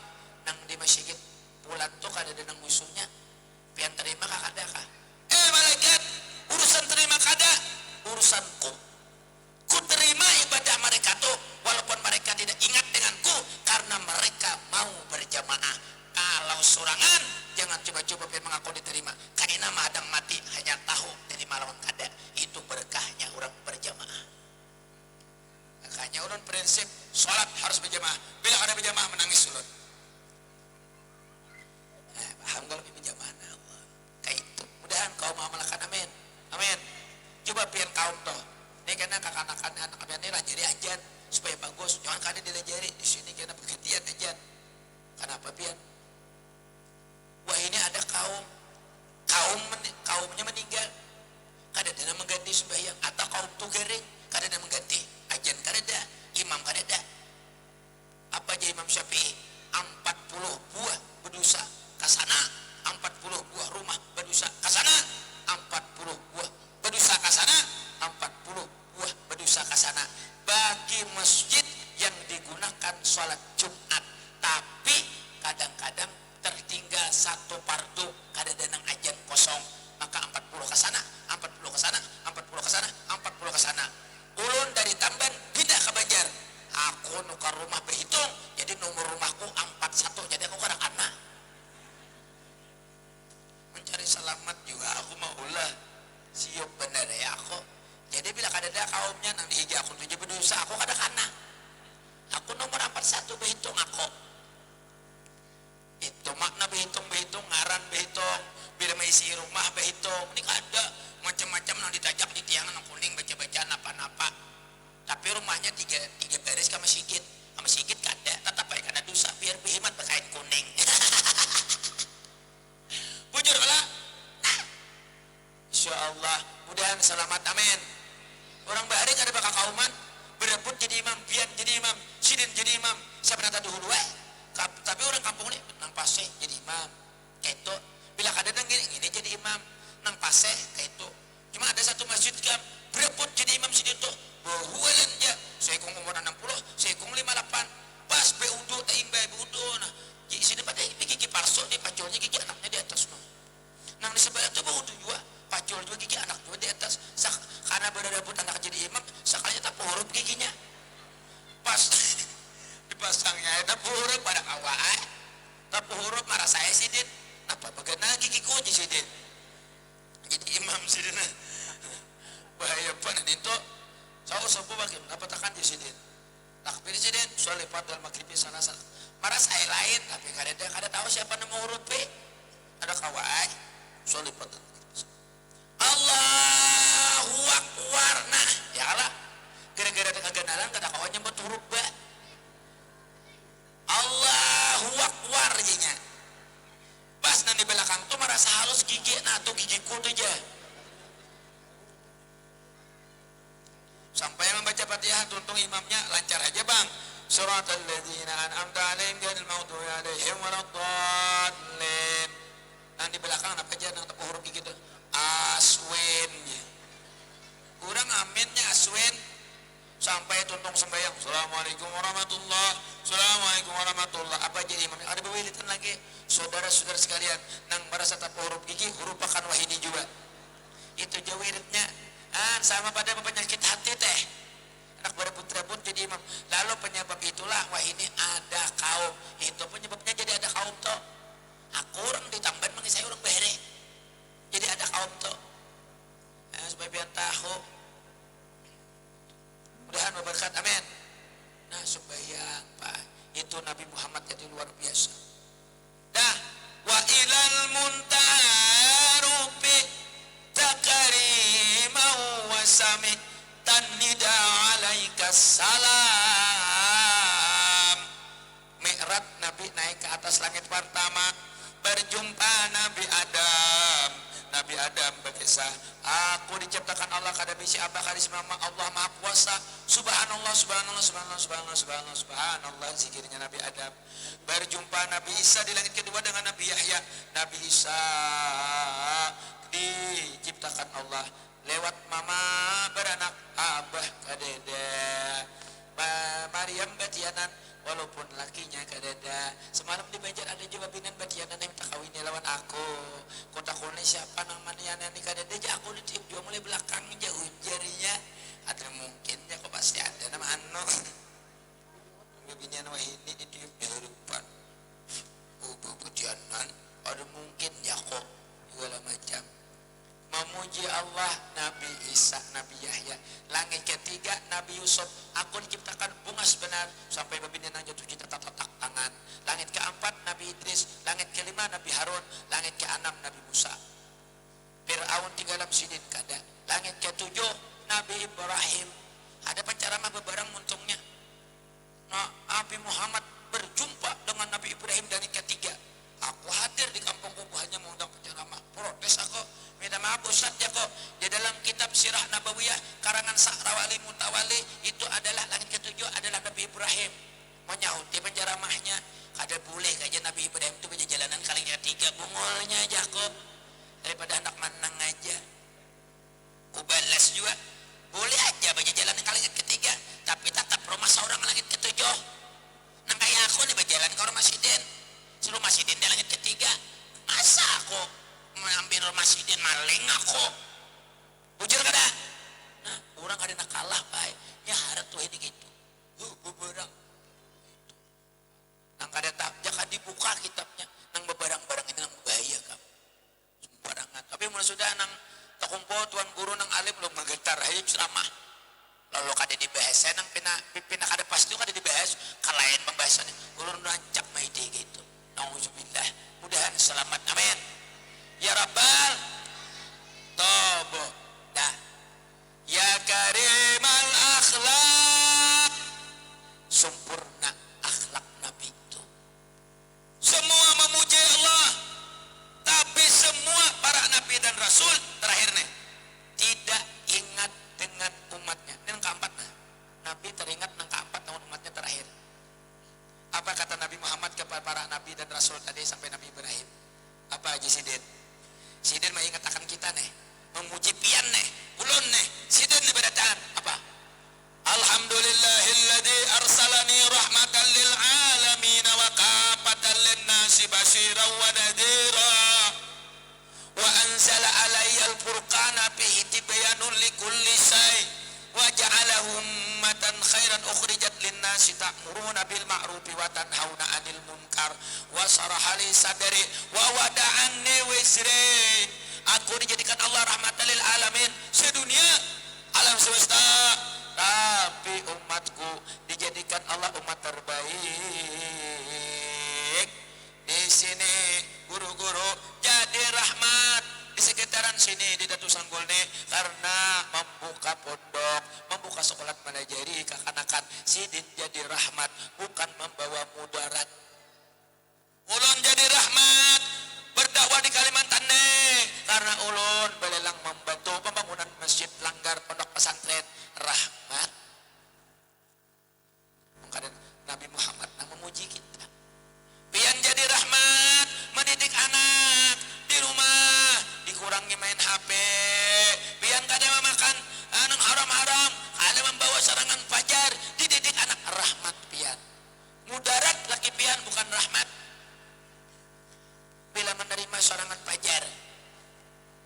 nang di masjid pulang tuh kada ada nang musuhnya, pian terima kada kah? Malaikat, urusan terima kada, urusanku. Ku terima ibadah mereka tuh, walaupun mereka tidak ingat denganku, karena mereka mau berjamaah. Kalau surangan, jangan coba-coba pian mengaku diterima. Karena madang mati hanya tahu terima lawan kada. Itu berkahnya orang berjamaah. Makanya ulun prinsip sholat harus berjamaah. Bila ada berjamaah menangis ulun. Paham kalau berjamaah Allah. Kayak itu. Mudahan kau mau melakukan, amin. Amin. Coba pian kaum toh. Ini karena anak ini rajari ajan supaya bagus. Jangan kada dilajari di sini karena pergantian ajan. Kenapa pian? Wah ini ada kaumnya meninggal. Kada ada mengganti sembahyang atau kaum tu garing. Kada ada mengganti. Ajan kada ada, imam kada ada. Apa aja Imam Syafi'i? 40 buah berdosa kasana, 40 buah rumah berdosa kasana, 40 buah berdosa kasana, 40 buah berdosa kasana. Bagi masjid yang digunakan sholat Jumat, tapi kadang-kadang tertinggal satu fardu, kada ada nang ajan kosong, maka 40 kasana, 40 kasana, 40 kasana, 40 kasana. Ulun dari Tamban pindah ke Banjar. Aku nukar rumah berhitung, jadi nomor rumahku 41, jadi aku kada kana. Mencari selamat juga aku mau ulah. Siap benar ya aku. Jadi bila kada ada kaumnya nang dihija aku tujuh berdosa, aku kada kana. Aku nomor 41 berhitung aku. Itu makna berhitung, ngaran berhitung. Bila mengisi rumah berhitung, ini kada macam-macam nang ditajak di tiangan nang kuning baca-baca napa-napa. Tapi rumahnya tiga baris ke masjid kada, tetap baik kada dosa biar berhemat berkain kuning. Bujur lah. Nah, insya Allah mudahan selamat, amin. Orang bahari kada bakal kauman berebut jadi imam, biar jadi imam, sidin jadi imam. Siapa nata dulu tapi orang kampung ini nang Paseh jadi imam. Kayak itu bila kada nang gini jadi imam nang Paseh kayak itu. Cuma ada satu masjid kan berebut jadi imam situ. Bahualan dia, saya kong umur 60, saya kong 58. Pas beudo taimba beudo nah. Jadi sini pada gigi palsu di pacolnya gigi anaknya di atas no. Nang di sebelah tu beudo juga, pacol juga gigi anak juga di atas. Karena berebut anak jadi imam, sekali tak huruf giginya. Pas dipasangnya tak huruf pada kawai. Tak huruf marah saya sidin. ikut sidin jadi imam sidin bahaya pan itu saya sepuh bakim dapat akan di sidin takbir sidin soal lepas dalam maghrib sana marah saya lain tapi kada tahu siapa nama huruf P ada kawai soal lepas Allahu Akbar nah ya Allah gara-gara ada keganalan kada kawan nyebut huruf B Allahu Akbar nya pas nanti belakang tuh merasa halus gigi nah tuh gigiku tuh aja sampai membaca Fatihah tuntung imamnya lancar aja bang suratal ladzina an'amta 'alaihim ghairil maghdubi 'alaihim waladdallin nah di belakang apa aja nang tepuk huruf gigi tuh aswen kurang aminnya aswen sampai tuntung sembahyang assalamualaikum warahmatullah apa aja imamnya ada bewilitan lagi saudara-saudara sekalian nang merasa tepuk huruf gigi huruf akan wahidi juga itu jawiritnya sama pada penyakit hati teh anak berebut-rebut jadi imam lalu penyebab itulah wah ini ada kaum itu penyebabnya jadi ada kaum toh aku orang ditambahin manggil saya orang bere jadi ada kaum toh supaya biar tahu mudahan berkat amin nah sembahyang pak itu Nabi Muhammad jadi luar biasa dah wa ilal muntarubi takarimau wasami tanida alaika salam mi'raj Nabi naik ke atas langit pertama berjumpa Nabi Adam berkisah aku diciptakan Allah kada bisi apa kadis nama Allah maha kuasa subhanallah zikirnya Nabi Adam berjumpa Nabi Isa di langit kedua dengan Nabi Yahya Nabi Isa diciptakan Allah lewat mama beranak abah kadeda Maryam batianan walaupun lakinya kadeda semalam di Banjar ada juga binan batianan yang minta kawinnya lawan aku kota kone siapa namanya yang kadeda aja aku ditiup juga mulai belakang jauh jarinya ada mungkin ya kok pasti ada nama anu binian wah ini ditiup dari depan batianan ada mungkin ya kok segala macam memuji Allah Nabi Isa, Nabi Yahya langit ketiga Nabi Yusuf aku diciptakan bunga sebenar sampai babinnya jatuh cinta tatak tangan langit keempat Nabi Idris langit kelima Nabi Harun langit keenam Nabi Musa Fir'aun tinggal dalam sidin kada langit ketujuh Nabi Ibrahim ada penceramah bebarang untungnya Nabi Muhammad berjumpa dengan Nabi Ibrahim dari ketiga aku hadir di kampungku hanya mengundang penceramah protes aku minta maaf Ustaz ya kok di dalam kitab Sirah Nabawiyah karangan Sa'rawali Mutawali itu adalah langit ketujuh adalah Nabi Ibrahim menyauti penceramahnya kada boleh kajian Nabi Ibrahim itu berjalanan kali ketiga bungolnya aja kok daripada anak manang aja kubalas juga boleh aja berjalan kali ketiga tapi tetap rumah seorang langit ketujuh nang kayak aku nih berjalan ke rumah sidin suruh masjidin di langit ketiga masa aku mengambil rumah sidin maling aku bujur kada nah orang kada nak kalah baik nya harap tuh ini gitu beberang nang kada tak jaka dibuka kitabnya nang bebarang-barang ini nang bahaya kamu sembarangan tapi mulai sudah nang takumpo tuan guru nang alim belum menggetar ayo ceramah lalu kada dibahas nang pina kada pas itu kada dibahas kalain pembahasannya guru rancak maide gitu nauzubillah mudahan selamat amin ya rabbal tobo dah ya karimal akhlak sempurna akhlak Nabi itu semua memuji Allah tapi semua para Nabi dan Rasul terakhir nih tidak ingat dengan umatnya ini yang keempat Nabi teringat yang keempat dengan umatnya terakhir apa kata Nabi Muhammad kepada para Nabi dan Rasul tadi sampai Nabi Ibrahim apa aja sidin mengingatkan kita nih memuji pian nih ulun nih sidin nih berataan apa Alhamdulillahilladzi arsalani rahmatan lil alamin wa kafatan lin nasi basyiran wa nadhira wa anzala alayya al-furqana fihi tibyanun likulli syai wa ja'alahu ummatan khairan ukhrijat linnasi ta'muruna bil ma'rufi wa tanhauna 'anil munkar wa saraha li sadri wa wada'anni wisri. Aku dijadikan Allah rahmatan lil alamin sedunia alam semesta, tapi umatku dijadikan Allah umat terbaik. Di sini guru-guru jadi rahmat di sekitaran sini di Datu Sanggulne karena membuka pondok, membuka sekolah manajeri kekanakan sidin jadi rahmat, bukan membawa mudarat. Ulun jadi rahmat berdakwah di Kalimantan karena ulun belelang membantu pembangunan masjid langgar pondok pesantren rahmat. Mungkin Nabi Muhammad memuji kita. Pian jadi rahmat mendidik anak di rumah, dikurangi main HP. Pian kada makan anu haram-haram, ada membawa serangan fajar, dididik anak rahmat pian. Mudarat laki pian bukan rahmat. Bila menerima serangan fajar,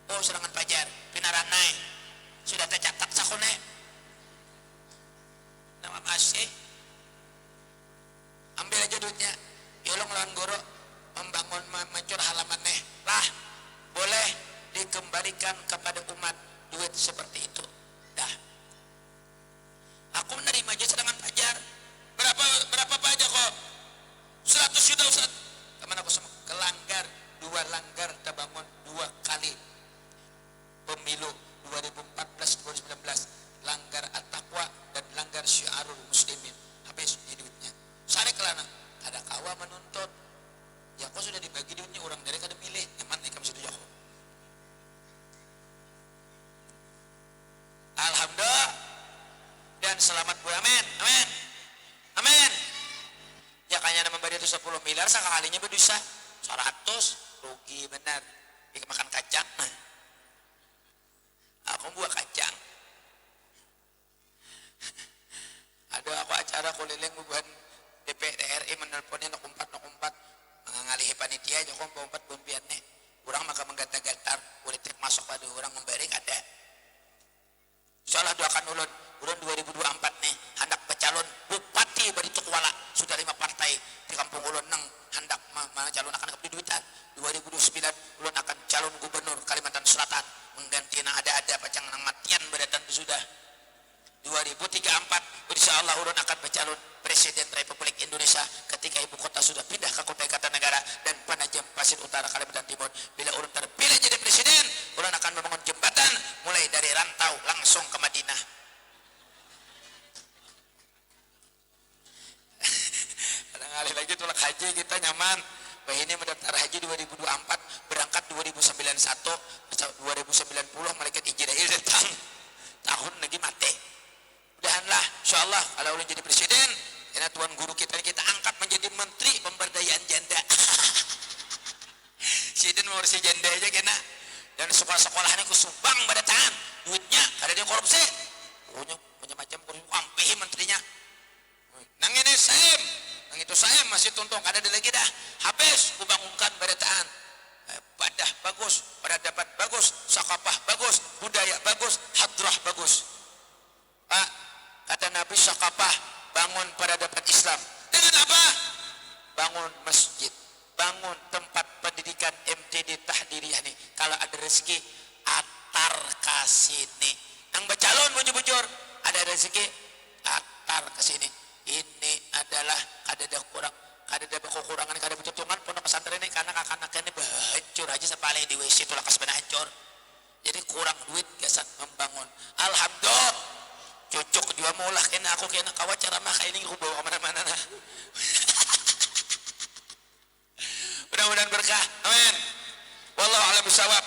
oh serangan fajar, pinaranai sudah tercatat sakune. Nama masih ambil aja duitnya. Yolong lawan guru membangun mancur halaman lah, boleh dikembalikan kepada umat duit seperti itu. Dah. Aku menerima aja serangan fajar. Berapa pajak kok? 100 juta Ustaz. Kemana aku sama? Kelanggar, 2 langgar terbangun 2 kali. Pemilu 2014-2019 langgar at-taqwa dan langgar syiarul muslimin. Habis duitnya. Sare kelana ada kawa menuntut. Ya kok sudah dibagi duitnya orang dari kada milih. Nyaman ikam situ jauh. Alhamdulillah dan selamat bu amin. Amin. Amin. Ya kayaknya memberi itu 10 miliar sekalinya berdosa 100 rugi benar. Ikan makan kacang. Aku buah kacang. Aduh aku acara keliling bubuhan DPD RI menelponnya nak umpat mengalihi panitia aja kok umpat bumpian nih. Orang maka menggatar-gatar politik masuk pada orang memberi ada. Insyaallah doakan ulun 2024 nih hendak pecalon bupati bari Tukwala sudah 5 partai di kampung ulun nang hendak calon akan ke duitan 2029 ulun akan calon gubernur Kalimantan Selatan mengganti na ada pacang nang matian beratan sudah 2034 insyaallah ulun akan bercalon presiden Republik Indonesia ketika ibu kota sudah pindah ke Kutai Kartanegara dan Penajam Pasir Utara Kalimantan Timur. Bila ulun terpilih jadi presiden, ulun akan membangun jembatan mulai dari Rantau langsung ke Madinah. Kadang-kadang lagi tulak haji kita nyaman. Wah ini mendaftar haji 2024 berangkat 2090 malaikat Ijrail datang tahun lagi mati. Mudahanlah insyaallah kalau ulun jadi presiden ini tuan guru kita angkat menjadi menteri pemberdayaan janda. Sidin mau si janda aja kena dan sekolah-sekolahnya ku subang pada tangan duitnya ada dia korupsi punya macam-macam korupsi ampehi menterinya nang ini saem nang itu saem masih tuntung ada di lagi dah habis ku bangunkan pada tangan badah bagus peradaban bagus sakapah bagus budaya bagus hadrah bagus. Pak kata Nabi sakapah bangun peradaban Islam dengan apa? Bangun masjid, bangun tempat pendidikan MTD Tahdiriyah nih. Kalau ada rezeki atar kasini. Nang bacalon bujur-bujur ada rezeki atar kesini. Ini adalah kada ada kekurangan, kada bututungan pondok pesantren ini karena anak-anak ini hancur aja sepale di WC itu lakas benar hancur. Jadi kurang duit gasat membangun. Alhamdulillah cocok juga maulah kena aku kena kawa cara mah ini aku bawa kemana-mana nah. Mudah-mudahan berkah amin wallahu a'lam bishawab.